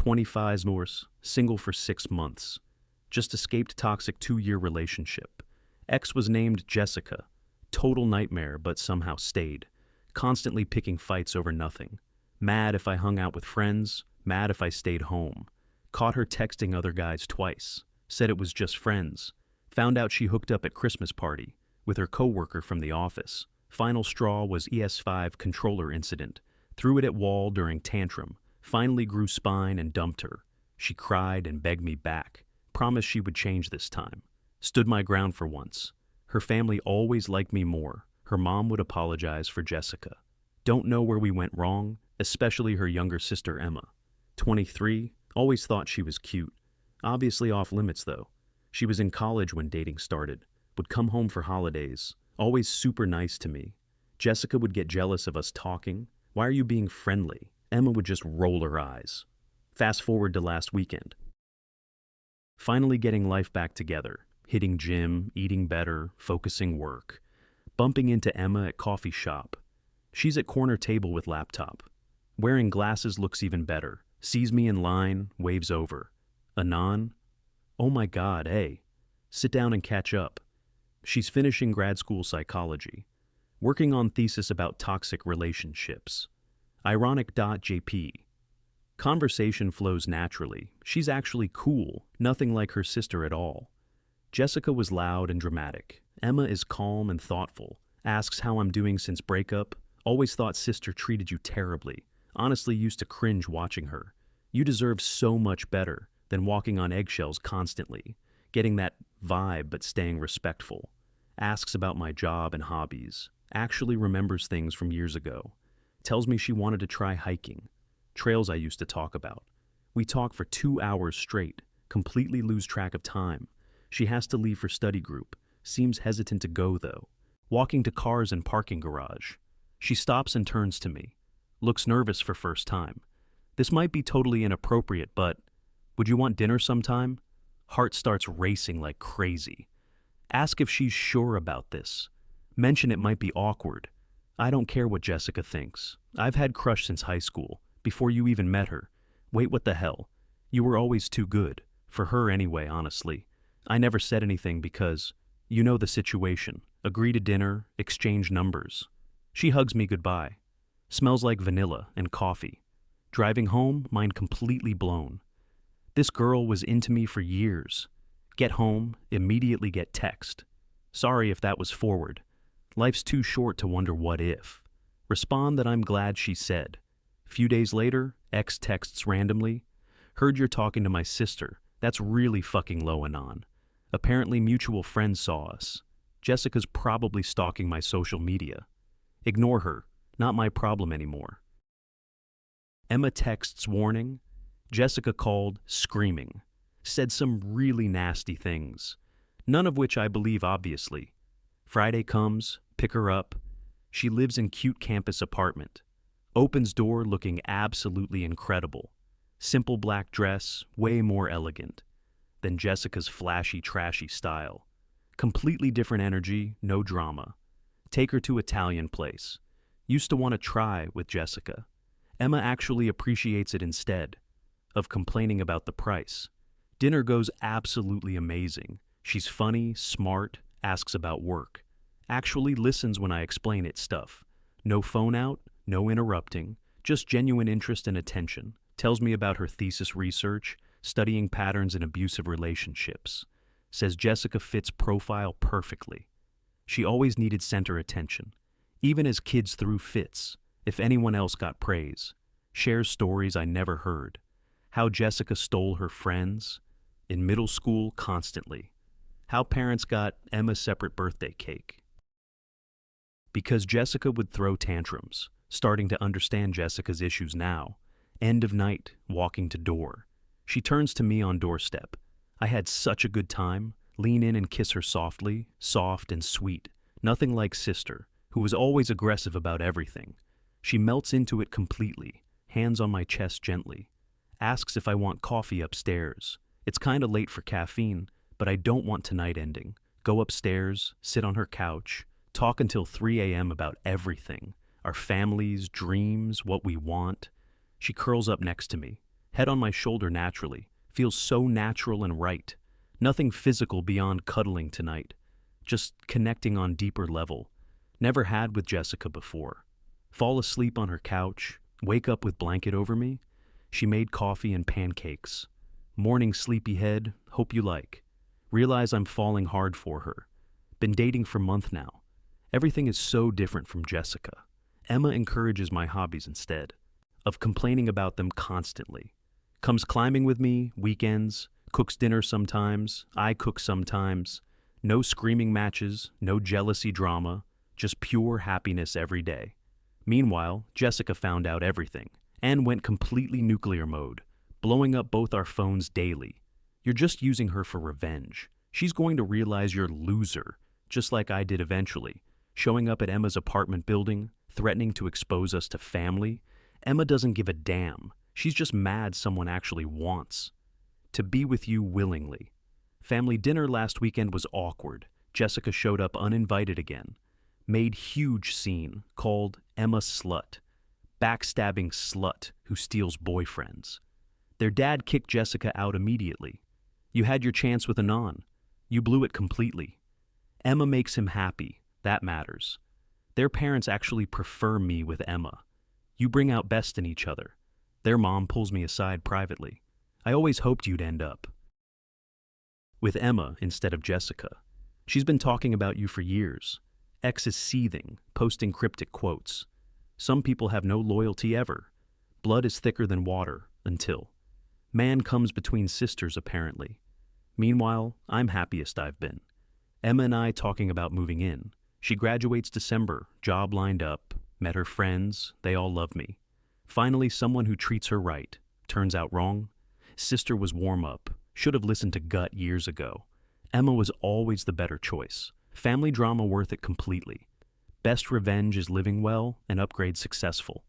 25 Norse, single for 6 months. Just escaped toxic 2-year relationship. Ex was named Jessica. Total nightmare, but somehow stayed. Constantly picking fights over nothing. Mad if I hung out with friends, mad if I stayed home. Caught her texting other guys twice. Said it was just friends. Found out she hooked up at Christmas party with her coworker from the office. Final straw was ES5 controller incident. Threw it at wall during tantrum. Finally grew spine and dumped her. She cried and begged me back. Promised she would change this time. Stood my ground for once. Her family always liked me more. Her mom would apologize for Jessica. Don't know where we went wrong, especially her younger sister Emma. 23, always thought she was cute. Obviously off limits though. She was in college when dating started. Would come home for holidays. Always super nice to me. Jessica would get jealous of us talking. Why are you being friendly? Emma would just roll her eyes. Fast forward to last weekend. Finally getting life back together. Hitting gym, eating better, focusing work. Bumping into Emma at coffee shop. She's at corner table with laptop. Wearing glasses looks even better. Sees me in line, waves over. Anon? Oh my God, hey. Sit down and catch up. She's finishing grad school psychology. Working on thesis about toxic relationships. Ironic.jp. Conversation flows naturally. She's actually cool, nothing like her sister at all. Jessica was loud and dramatic. Emma is calm and thoughtful. Asks how I'm doing since breakup. Always thought sister treated you terribly. Honestly used to cringe watching her. You deserve so much better than walking on eggshells constantly. Getting that vibe but staying respectful. Asks about my job and hobbies. Actually remembers things from years ago. Tells me she wanted to try hiking. Trails I used to talk about. We talk for 2 hours straight. Completely lose track of time. She has to leave for study group. Seems hesitant to go though. Walking to cars and parking garage. She stops and turns to me. Looks nervous for first time. This might be totally inappropriate, but would you want dinner sometime? Heart starts racing like crazy. Ask if she's sure about this. Mention it might be awkward. I don't care what Jessica thinks. I've had crush since high school, before you even met her. Wait, what the hell? You were always too good. For her anyway, honestly. I never said anything because, you know the situation. Agree to dinner, exchange numbers. She hugs me goodbye. Smells like vanilla and coffee. Driving home, mind completely blown. This girl was into me for years. Get home, immediately get text. Sorry if that was forward. Life's too short to wonder what if. Respond that I'm glad she said. Few days later, ex texts randomly. Heard you're talking to my sister. That's really fucking low anon. Apparently mutual friends saw us. Jessica's probably stalking my social media. Ignore her. Not my problem anymore. Emma texts warning. Jessica called screaming. Said some really nasty things. None of which I believe obviously. Friday comes, pick her up. She lives in cute campus apartment. Opens door looking absolutely incredible. Simple black dress, way more elegant than Jessica's flashy, trashy style. Completely different energy, no drama. Take her to Italian place. Used to want to try with Jessica. Emma actually appreciates it instead of complaining about the price. Dinner goes absolutely amazing. She's funny, smart, asks about work. Actually listens when I explain it stuff. No phone out, no interrupting, just genuine interest and attention. Tells me about her thesis research, studying patterns in abusive relationships. Says Jessica fits profile perfectly. She always needed center attention. Even as kids threw fits, if anyone else got praise. Shares stories I never heard. How Jessica stole her friends. In middle school, constantly. How parents got Emma separate birthday cake. Because Jessica would throw tantrums. Starting to understand Jessica's issues now. End of night, walking to door. She turns to me on doorstep. I had such a good time. Lean in and kiss her softly, soft and sweet. Nothing like sister, who was always aggressive about everything. She melts into it completely, hands on my chest gently. Asks if I want coffee upstairs. It's kinda late for caffeine, but I don't want tonight ending. Go upstairs, sit on her couch, talk until 3 a.m. about everything. Our families, dreams, what we want. She curls up next to me. Head on my shoulder naturally. Feels so natural and right. Nothing physical beyond cuddling tonight. Just connecting on deeper level. Never had with Jessica before. Fall asleep on her couch. Wake up with blanket over me. She made coffee and pancakes. Morning sleepyhead, hope you like. Realize I'm falling hard for her. Been dating for a month now. Everything is so different from Jessica. Emma encourages my hobbies instead of complaining about them constantly. Comes climbing with me, weekends, cooks dinner sometimes, I cook sometimes. No screaming matches, no jealousy drama, just pure happiness every day. Meanwhile, Jessica found out everything and went completely nuclear mode, blowing up both our phones daily. You're just using her for revenge. She's going to realize you're a loser, just like I did eventually, showing up at Emma's apartment building, threatening to expose us to family. Emma doesn't give a damn. She's just mad someone actually wants to be with you willingly. Family dinner last weekend was awkward. Jessica showed up uninvited again. Made huge scene, called Emma slut. Backstabbing slut who steals boyfriends. Their dad kicked Jessica out immediately. You had your chance with Anon. You blew it completely. Emma makes him happy. That matters. Their parents actually prefer me with Emma. You bring out best in each other. Their mom pulls me aside privately. I always hoped you'd end up with Emma instead of Jessica. She's been talking about you for years. X is seething, posting cryptic quotes. Some people have no loyalty ever. Blood is thicker than water, until man comes between sisters, apparently. Meanwhile, I'm happiest I've been. Emma and I talking about moving in. She graduates December, job lined up, met her friends, they all love me. Finally, someone who treats her right. Turns out wrong. Sister was warm up. Should have listened to gut years ago. Emma was always the better choice. Family drama worth it completely. Best revenge is living well and upgrade successful.